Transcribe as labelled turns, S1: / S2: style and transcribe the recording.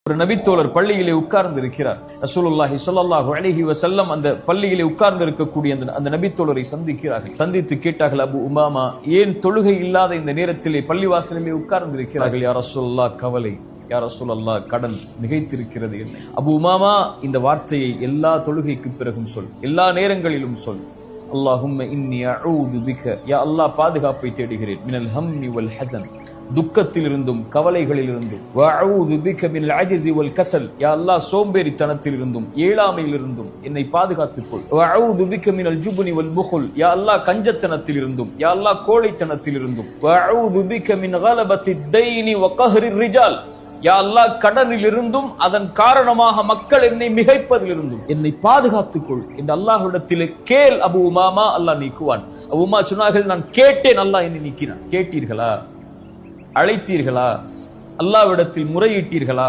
S1: ஒரு நபித்தோழர் பள்ளியிலே உட்கார்ந்து இருக்கிறார். ரசூலுல்லாஹி ஸல்லல்லாஹு அலைஹி வஸல்லம் அந்த பள்ளியிலே உட்கார்ந்து இருக்கக்கூடிய அந்த நபித்தோழரை சந்திக்கிறார்கள். சந்தித்து கேட்டார்கள், அபு உமாமா, ஏன் தொழுகை இல்லாத இந்த நேரத்திலே பள்ளிவாசலிலே உட்கார்ந்து இருக்கிறார்கள்? யா ரசூலுல்லாஹ், கவலை. யா ரசூலல்லாஹ், கடன் மிகைத்திருக்கிறது. அபு உமாமா, இந்த வார்த்தையை எல்லா தொழுகைக்கு பிறகும் சொல், எல்லா நேரங்களிலும் சொல். அல்லாஹும்ம இன்னி அஊது பிக, யா அல்லாஹ், பாதுகாப்பை தேடுகிறேன், மினல் ஹம்மி வல் ஹஸன், துக்கத்திலிருந்தும் கவலைகளிலிருந்தும், வஅஊது பிக மினல் அஜ்ஸி வல் கஸல், யா அல்லாஹ், சோம்பேறித்தனத்திலிருந்தும் ஏழாமையிலிருந்தும் என்னை பாதுகாத்துக் கொள். வஅஊது பிக மினல் ஜுப்னி வல் புഖல், யா அல்லாஹ், கஞ்சத்தனத்திலிருந்தும், யா அல்லாஹ், கோழைத்தனத்திலிருந்தும், வஅஊது பிக மின் கலபத்தித் தைனி வ கஹ்ரிர் ரிஜால், யா அல்லாஹ், கடனிலிருந்தும் அதன் காரணமாக மக்கள் என்னை மிகைப்பதிலிருந்தும் என்னை பாதுகாத்துக் கொள் என்று அல்லாஹ்விடத்திலே கேள் அபு உமாமா, அல்லாஹ் நீக்குவான். அபு உமா சொன்னார்கள், நான் கேட்டேன், அல்லாஹ் என்னை நீக்கினான். கேட்டீர்களா? அழைத்தீர்களா? அல்லாஹ்விடத்தில் முறையிட்டீர்களா?